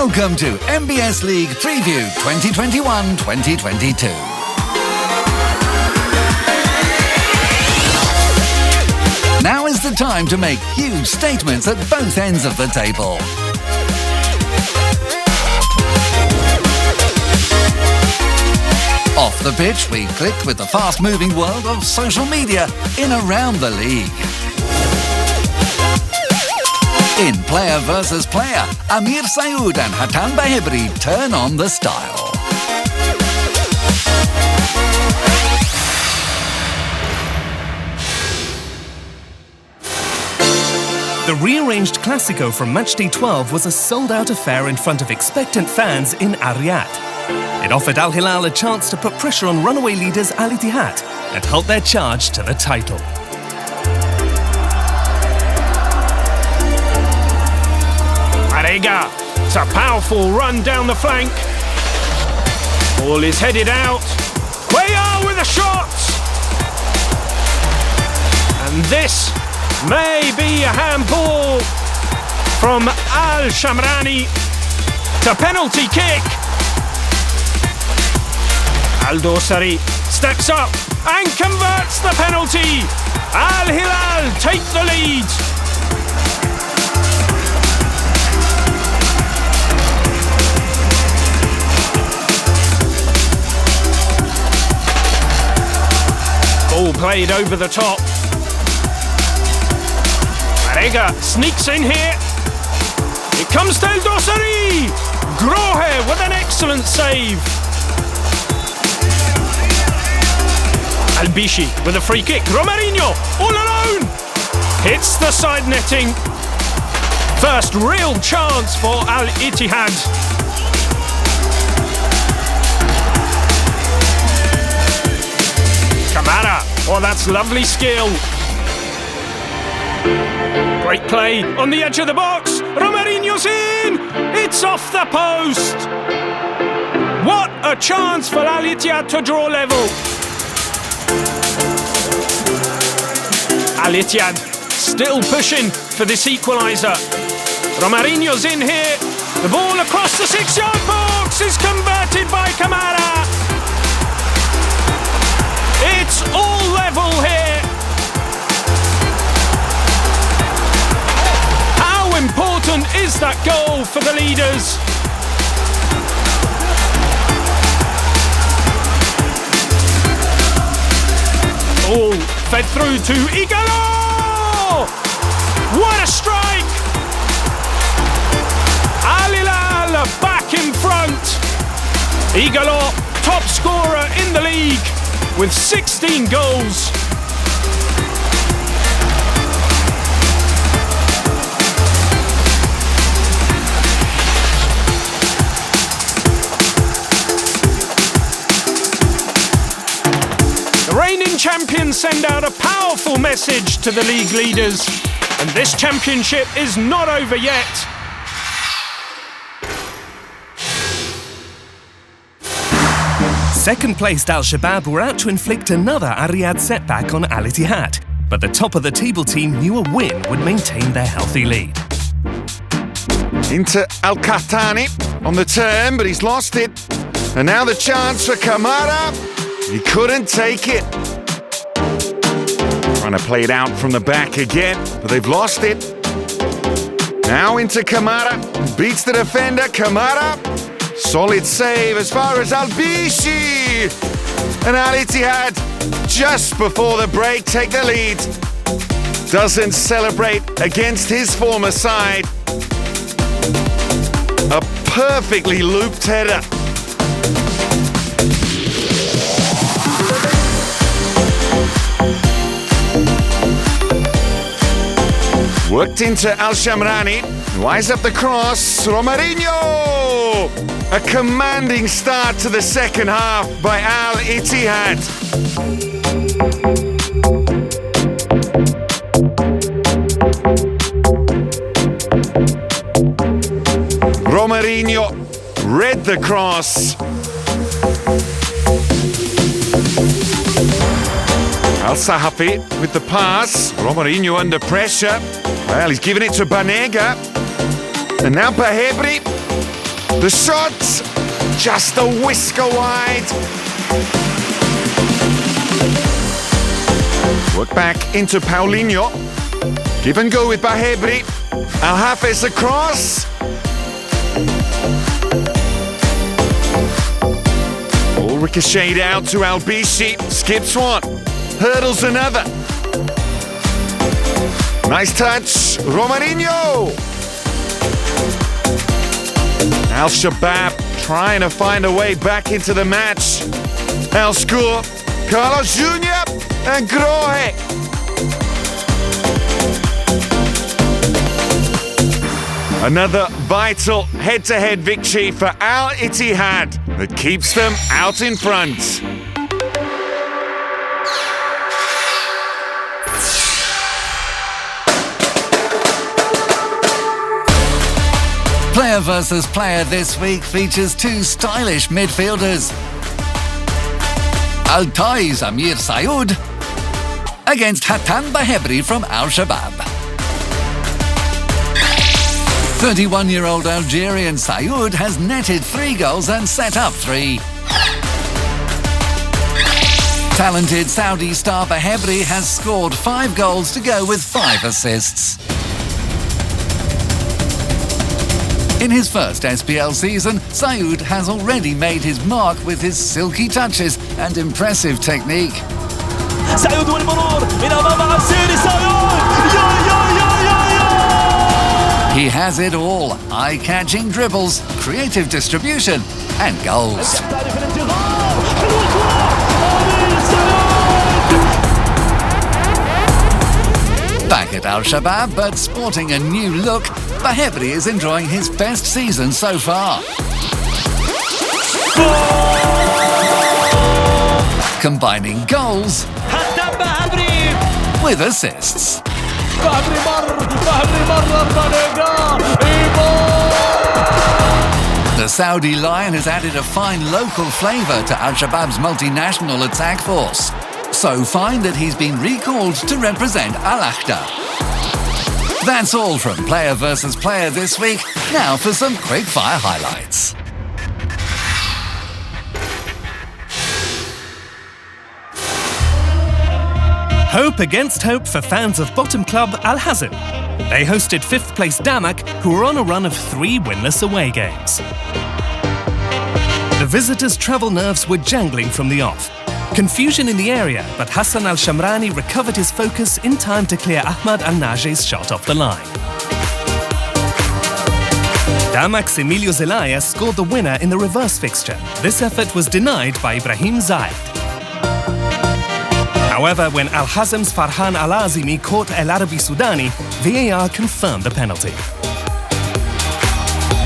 Welcome to MBS League Preview 2021-2022. Now is the time to make huge statements at both ends of the table. Off the pitch, we click with the fast-moving world of social media in around the league. In player versus player, Amir Sayoud and Hatan Bahibri turn on the style. The rearranged Classico from Matchday 12 was a sold-out affair in front of expectant fans in Riyadh. It offered Al Hilal a chance to put pressure on runaway leaders Al Ittihad and halt their charge to the title. Arega, it's a powerful run down the flank. Ball is headed out. Cuellar with a shot. And this may be a handball from Al Shamrani to penalty kick. Al Dosari steps up and converts the penalty. Al Hilal take the lead. Ball played over the top. Arega sneaks in here. It comes to El Dosari. Grohe with an excellent save. Al-Bishi with a free kick. Romarinho all alone. Hits the side netting. First real chance for Al Ittihad. Kamara. Oh, that's lovely skill. Great play on the edge of the box. Romarinho's in. It's off the post. What a chance for Al Ittihad to draw level. Al Ittihad still pushing for this equaliser. Romarinho's in here. The ball across the 6-yard box is converted by Kamara. It's all level here. How important is that goal for the leaders? Ball fed through to Igalo! What a strike! Al Hilal back in front. Igalo, top scorer in the league with 16 goals. The reigning champions send out a powerful message to the league leaders, and this championship is not over yet. Second-placed Al Shabab were out to inflict another Riyadh setback on Al Ittihad, but the top-of-the-table team knew a win would maintain their healthy lead. Into Al-Qahtani on the turn, but he's lost it. And now the chance for Kamara. He couldn't take it. Trying to play it out from the back again, but they've lost it. Now into Kamara. Beats the defender, Kamara. Solid save as far as Al-Bishi. And Al Ittihad, just before the break, take the lead. Doesn't celebrate against his former side. A perfectly looped header. Worked into Al Shamrani. Wise up the cross. Romarinho! A commanding start to the second half by Al Ittihad. Romarinho read the cross. Al-Sahafi with the pass. Romarinho under pressure. Well, he's giving it to Banega. And now Bahibri. The shot, just a whisker wide. Work back into Paulinho. Give and go with Bahebri. Al-Hafez across. All ricocheted out to Al-Bishi. Skips one. Hurdles another. Nice touch. Romarinho. Al-Shabab trying to find a way back into the match. Al-Score. Carlos Jr. and Grohe. Another vital head-to-head victory for Al-Ittihad that keeps them out in front. Player versus player this week features two stylish midfielders. Altai's Amir Sayoud against Hatan Bahebri from Al-Shabab. 31-year-old Algerian Sayoud has netted 3 goals and set up 3. Talented Saudi star Bahebri has scored 5 goals to go with 5 assists. In his first SPL season, Sayoud has already made his mark with his silky touches and impressive technique. سعيد والمرور من أمام عسيري سعيد. He has it all: eye-catching dribbles, creative distribution, and goals. Back at Al-Shabab, but sporting a new look, Bahebri is enjoying his best season so far. Combining goals with assists. The Saudi Lion has added a fine local flavour to Al-Shabab's multinational attack force. So fine that he's been recalled to represent Al-Ahda. That's all from Player versus Player this week. Now for some quick-fire highlights. Hope against hope for fans of bottom club Al-Hazm. They hosted 5th place Damak, who were on a run of 3 winless away games. The visitors' travel nerves were jangling from the off. Confusion in the area, but Hassan Al-Shamrani recovered his focus in time to clear Ahmad Al-Najeh's shot off the line. Damak's Emilio Zelaya scored the winner in the reverse fixture. This effort was denied by Ibrahim Zaid. However, when Al-Hazm's Farhan Al-Azimi caught El Arabi Sudani, VAR confirmed the penalty.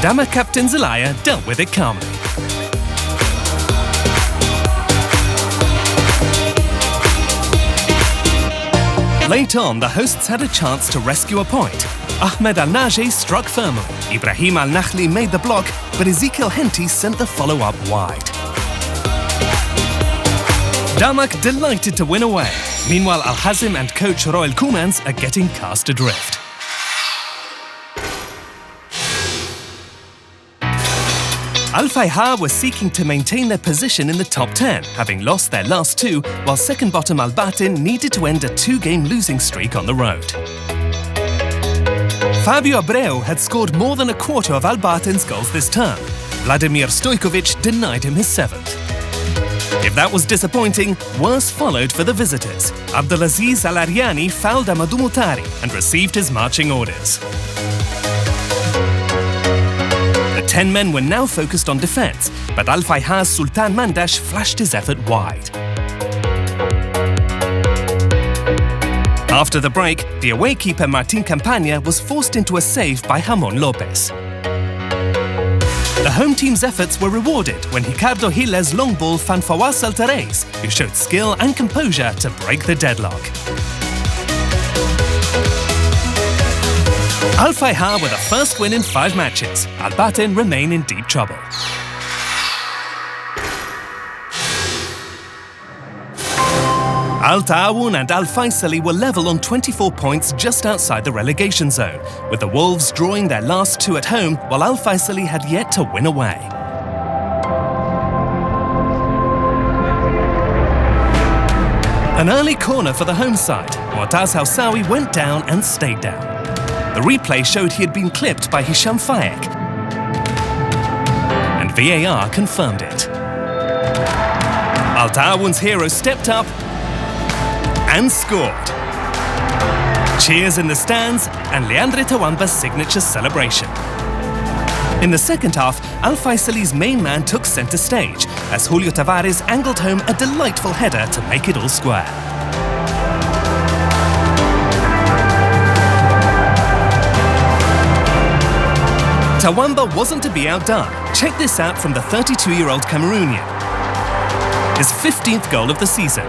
Damak captain Zelaya dealt with it calmly. Late on, the hosts had a chance to rescue a point. Ahmed Al-Najeh struck firmly. Ibrahim Al-Nakhli made the block, but Ezekiel Henty sent the follow-up wide. Damak delighted to win away. Meanwhile, Al-Hazm and coach Royal Koumans are getting cast adrift. Al-Fayha were seeking to maintain their position in the top 10, having lost their last 2, while second bottom Al-Batin needed to end a 2-game losing streak on the road. Fabio Abreu had scored more than a quarter of Al-Batin's goals this term. Vladimir Stojkovic denied him his 7th. If that was disappointing, worse followed for the visitors. Abdulaziz Al-Aryani fouled Amadou Moutari and received his marching orders. The 10 men were now focused on defence, but Al-Fayha's Sultan Mandash flashed his effort wide. After the break, the away keeper Martin Campagna was forced into a save by Ramon Lopez. The home team's efforts were rewarded when Ricardo Hiller's long ball found Fawaz Al-Tareis, who showed skill and composure to break the deadlock. Al-Fayha were the first win in 5 matches. Al-Batin remain in deep trouble. Al Ta'awun and Al Faisali were level on 24 points just outside the relegation zone, with the Wolves drawing their last two at home while Al Faisali had yet to win away. An early corner for the home side. Mu'taz Hawsawi went down and stayed down. The replay showed he had been clipped by Hisham Fayek, and VAR confirmed it. Al Ta'awun's hero stepped up and scored. Cheers in the stands and Leandro Tawamba's signature celebration. In the second half, Al Faisali's main man took centre stage as Julio Tavares angled home a delightful header to make it all square. Tawamba wasn't to be outdone. Check this out from the 32-year-old Cameroonian. His 15th goal of the season.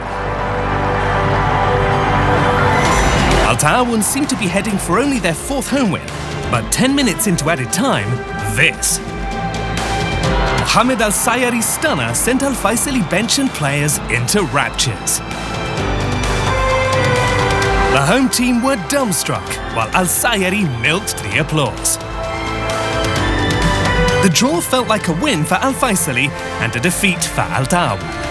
Al Ta'awun seemed to be heading for only their 4th home win, but 10 minutes into added time, this. Mohamed Al Sayari's stunner sent Al Faisali bench and players into raptures. The home team were dumbstruck, while Al Sayari milked the applause. The draw felt like a win for Al Faisali and a defeat for Al Ta'awun.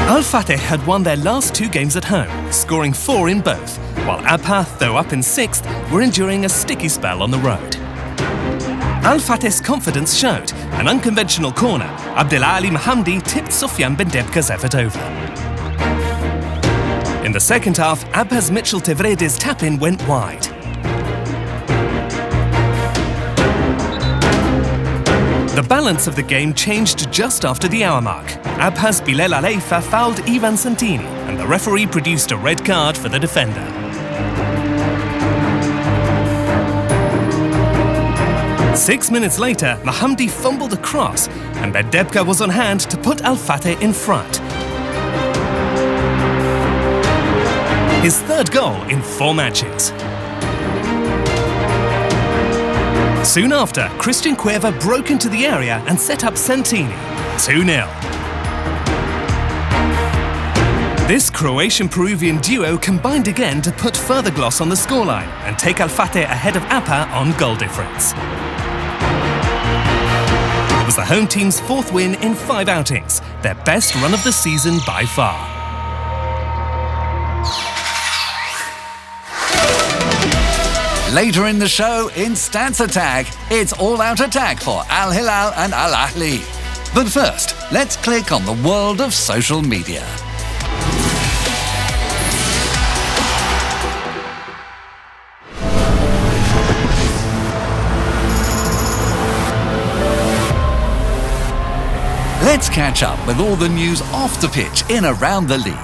Al Fateh had won their last 2 games at home, scoring 4 in both, while Abha, though up in 6th, were enduring a sticky spell on the road. Al Fateh's confidence showed. An unconventional corner, Abdelali Mohamdi tipped Sufyan Ben Debka's effort over. In the second half, Abha's Mitchell Tevrede's tap-in went wide. The balance of the game changed just after the hour mark. Abha's Bilal Aleifa fouled Ivan Santini, and the referee produced a red card for the defender. Six minutes later, Mohamdi fumbled a cross, and Ben Debka was on hand to put Al Fateh in front. His 3rd goal in 4 matches. Soon after, Christian Cueva broke into the area and set up Santini, 2-0. This Croatian-Peruvian duo combined again to put further gloss on the scoreline and take Al Fateh ahead of APA on goal difference. It was the home team's 4th win in 5 outings, their best run of the season by far. Later in the show, in Stats Attack, it's all-out attack for Al Hilal and Al Ahli. But first, let's click on the world of social media. Let's catch up with all the news off the pitch in around the league.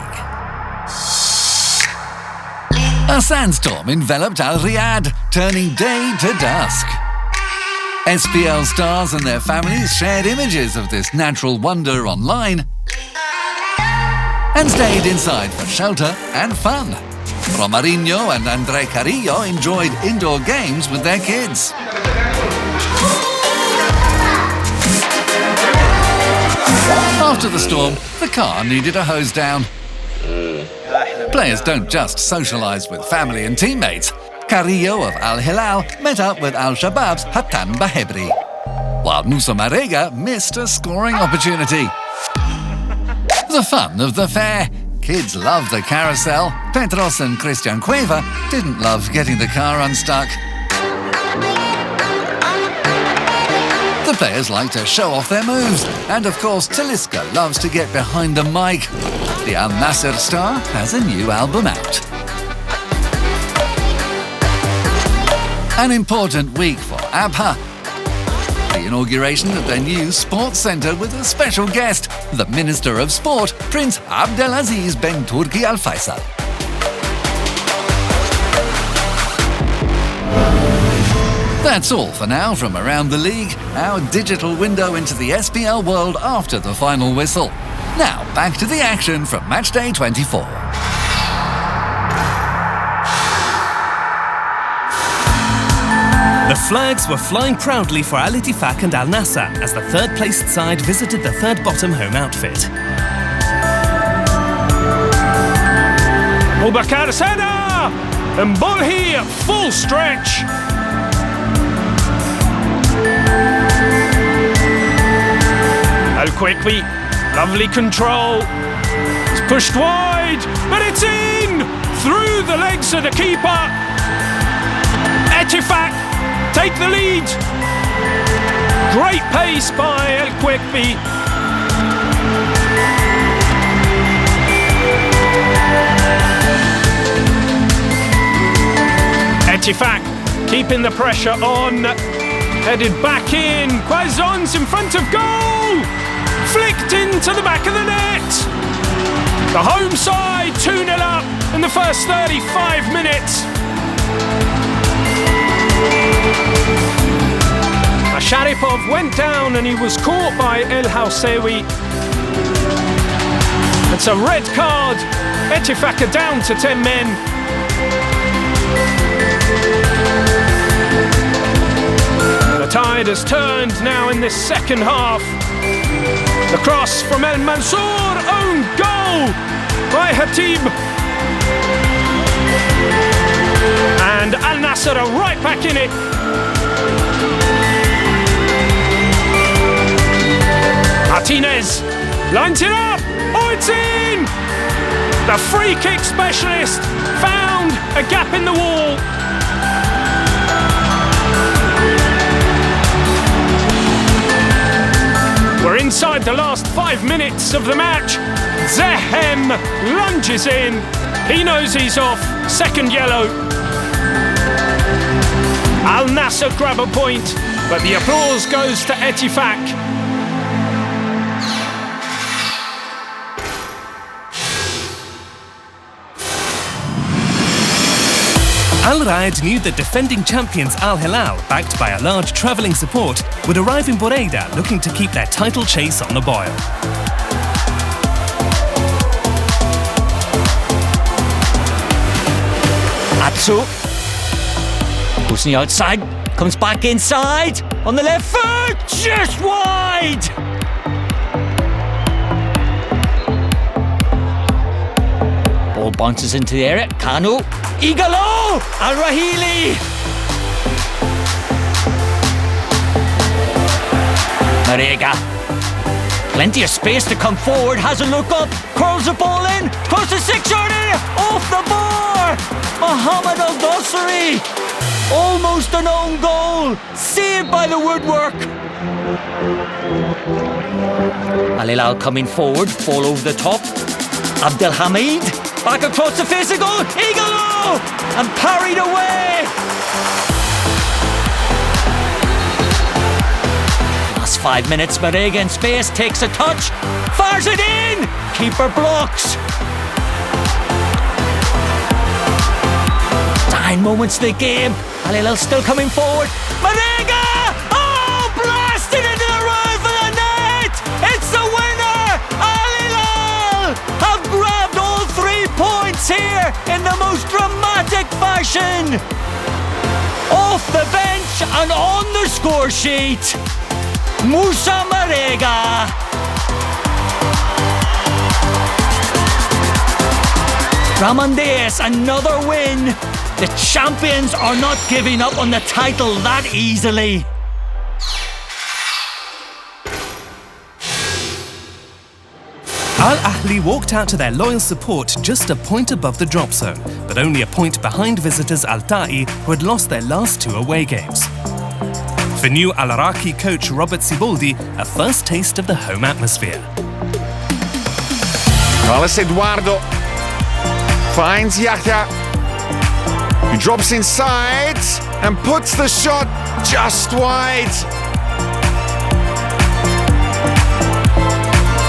A sandstorm enveloped Al Riyadh, turning day to dusk. SPL stars and their families shared images of this natural wonder online and stayed inside for shelter and fun. Romarinho and Andre Carrillo enjoyed indoor games with their kids. After the storm, the car needed a hose down. Players don't just socialise with family and teammates. Carrillo of Al Hilal met up with Al Shabab's Hatan Bahebri, while Musa Marega missed a scoring opportunity. The fun of the fair. Kids loved the carousel. Petros and Christian Cueva didn't love getting the car unstuck. The players like to show off their moves, and of course Talisca loves to get behind the mic. The Al Nasser star has a new album out. An important week for ABHA. The inauguration of their new sports centre with a special guest, the Minister of Sport, Prince Abdelaziz Ben Turki Al Faisal. That's all for now from around the league, our digital window into the SPL world after the final whistle. Now, back to the action from Matchday 24. flags were flying proudly for Al Ittifaq and Al Nassr as the third-placed side visited the third-bottom home outfit. Boubacar Sada and Bolhi at full stretch. Al-Kwekwi, lovely control. It's pushed wide, but it's in! Through the legs of the keeper. Ittifaq take the lead. Great pace by Al-Kwekwi. Ittifaq keeping the pressure on. Headed back in. Quaison's in front of goal. Flicked into the back of the net. The home side 2-0 up in the first 35 minutes. Sharipov went down and he was caught by El Housewi. It's a red card. Ittifaq are down to 10 men. The tide has turned now in this second half. The cross from El Mansour, own goal by Hatib. And Al Nassr are right back in it. Martinez lines it up. Oh, it's in! The free kick specialist found a gap in the wall. We're inside the last 5 minutes of the match. Zehem lunges in. He knows he's off. Second yellow. Al Nassr grab a point, but the applause goes to Ittifaq. Al Raed knew that defending champions Al Hilal, backed by a large travelling support, would arrive in Buraydah looking to keep their title chase on the boil. Atsu goes on the outside, comes back inside on the left foot, just wide. Ball bounces into the area. Kanu, Igalo, Al Rahili. Marega, plenty of space to come forward. Has a look up, curls the ball in, close to 6-yard area, off the bar. Mohammed Al Dosari, almost an own goal, saved by the woodwork. Al Hilal coming forward, ball over the top. Abdelhamid, back across the face of goal, Igalo, and parried away. Last 5 minutes, Marega in space, takes a touch, fires it in, keeper blocks. 9 moments of the game, Al Hilal still coming forward. Marega! Oh, blasted into the roof of the net! It's the winner! Al Hilal have grabbed all 3 points here in the most dramatic fashion. Off the bench and on the score sheet, Musa Marega. Ramandes, another win. The champions are not giving up on the title that easily. Al Ahly walked out to their loyal support just a point above the drop zone, but only a point behind visitors Al Ta'i, who had lost their last 2 away games. For new Al Araki coach Robert Siboldi, a first taste of the home atmosphere. Carlos Eduardo finds Yahya, who drops inside and puts the shot just wide.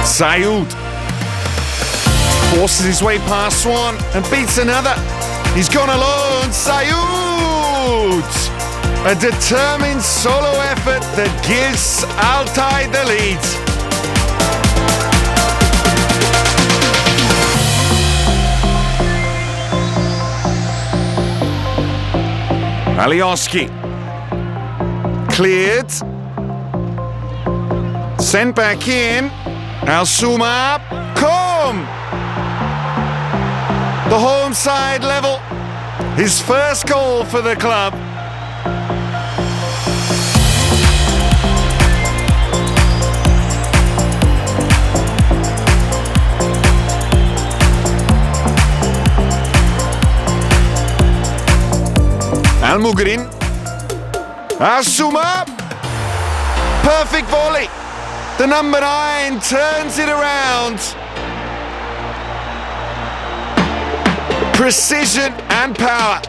Sayoud forces his way past one and beats another. He's gone alone, Sayoud! A determined solo effort that gives Altay the lead. Alioski Cleared. Sent back in. Al Suma. Come! The home side level. His first goal for the club. Al-Mughrin. Asuma. Perfect volley. The number 9 turns it around. Precision and power.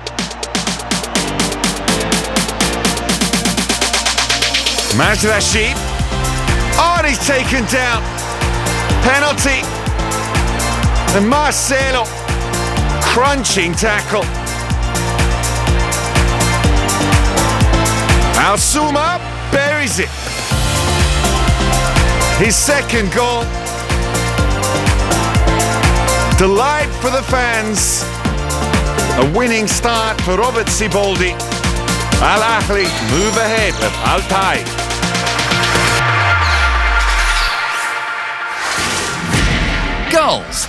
Majd Rashid. Oh, and he's taken down. Penalty. And Marcelo. Crunching tackle. Al Suma buries it. His second goal. Delight for the fans. A winning start for Robert Siboldi. Al Ahly move ahead of Altay. Goals,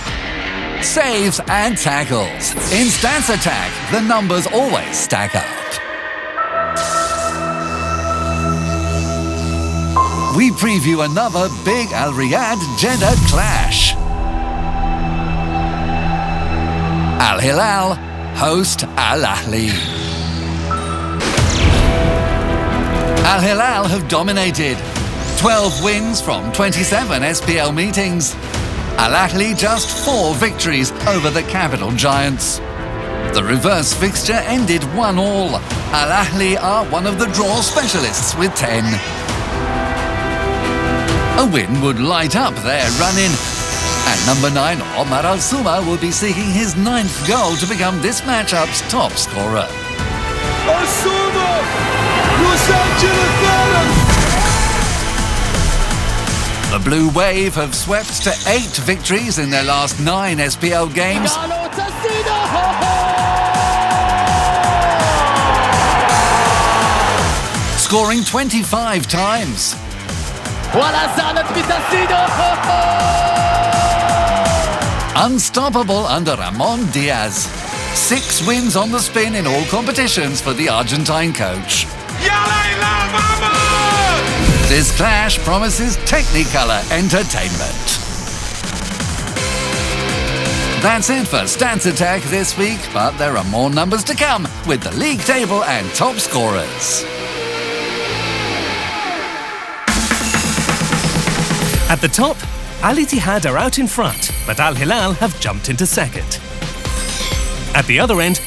saves and tackles. In Stats Attack, the numbers always stack up. We preview another big Al Riyadh-Jeddah clash. Al Hilal host Al Ahly. Al Hilal have dominated. 12 wins from 27 SPL meetings. Al Ahly just 4 victories over the capital giants. The reverse fixture ended 1-1. Al Ahly are one of the draw specialists with 10. A win would light up their run-in. At number 9, Omar Al-Suma will be seeking his 9th goal to become this matchup's top scorer. Al-Suma يسجل الثالث. The Blue Wave have swept to 8 victories in their last 9 SPL games. Scoring 25 times. Unstoppable under Ramon Diaz. 6 wins on the spin in all competitions for the Argentine coach. This clash promises Technicolor entertainment. That's it for Stats Attack this week, but there are more numbers to come with the league table and top scorers. At the top, Al Ittihad are out in front, but Al Hilal have jumped into second. At the other end,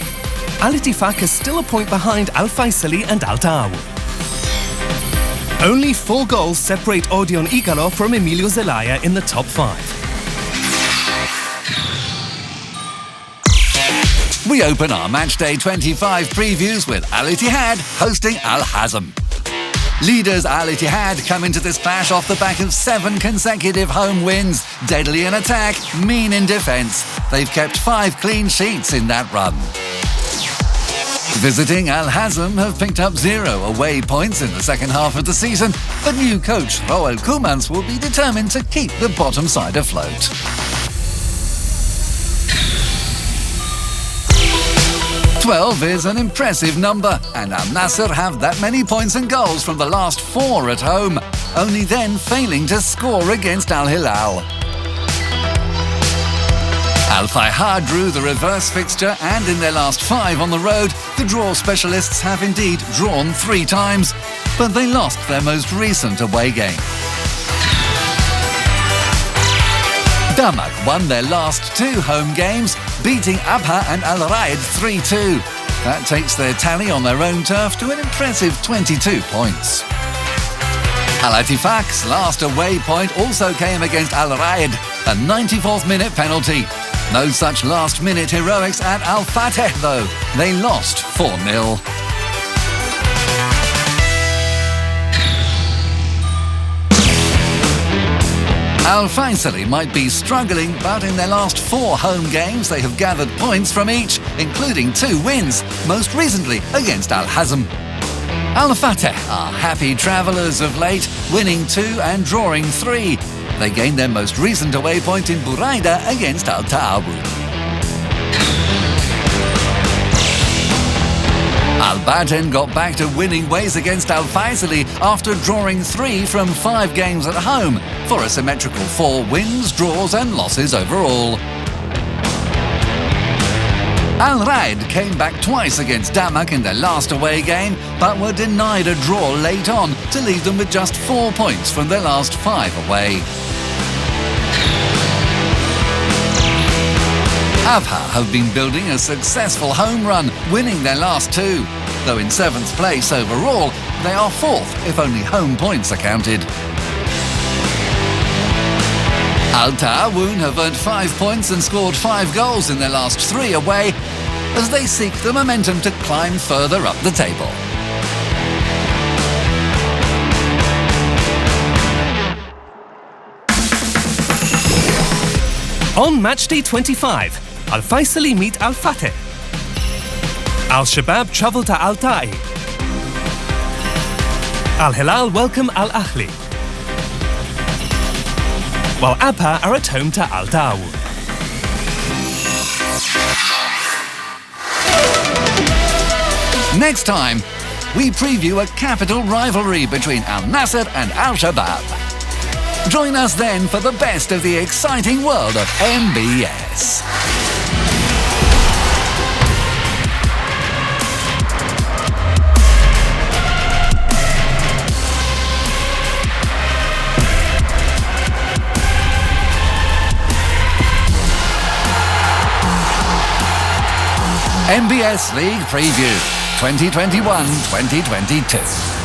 Al Ittifaq is still a point behind Al Faisali and Al Ta'awun. Only 4 goals separate Odeon Igalo from Emilio Zelaya in the top 5. We open our Matchday 25 previews with Al Ittihad hosting Al Hazm. Leaders Al Ittihad come into this clash off the back of 7 consecutive home wins. Deadly in attack, mean in defence. They've kept 5 clean sheets in that run. Visiting Al Hazm have picked up 0 away points in the second half of the season, but new coach Roel Koemans will be determined to keep the bottom side afloat. Twelve is an impressive number, and Al Nassr have that many points and goals from the last 4 at home, only then failing to score against Al Hilal. Al Fayhad drew the reverse fixture, and in their last 5 on the road, the draw specialists have indeed drawn 3 times, but they lost their most recent away game. Damak won their last 2 home games, beating Abha and Al Raid 3-2. That takes their tally on their own turf to an impressive 22 points. Al Ittifaq's last away point also came against Al Raid, a 94th minute penalty. No such last-minute heroics at Al Fateh though. They lost 4-0. Al Faisali might be struggling, but in their last 4 home games they have gathered points from each, including 2 wins, most recently against Al Hazm. Al Fateh are happy travellers of late, winning 2 and drawing 3. They gained their most recent away point in Buraida against Al Ta'awun. Al Baden got back to winning ways against Al Faisali after drawing 3 from 5 games at home for a symmetrical 4 wins, draws and losses overall. Al Raid came back twice against Damak in their last away game, but were denied a draw late on to leave them with just 4 points from their last 5 away. Abha have been building a successful home run, winning their last 2. Though in 7th place overall, they are 4th if only home points are counted. Al Ta'awun have earned 5 points and scored 5 goals in their last 3 away as they seek the momentum to climb further up the table. On matchday 25, Al Faisali meet Al Fateh. Al Shabab travel to Al Ta'i. Al Hilal welcome Al Ahli, while Abha are at home to Al Ta'awun. Next time, we preview a capital rivalry between Al Nassr and Al Shabab. Join us then for the best of the exciting world of MBS. MBS League Preview 2021-2022.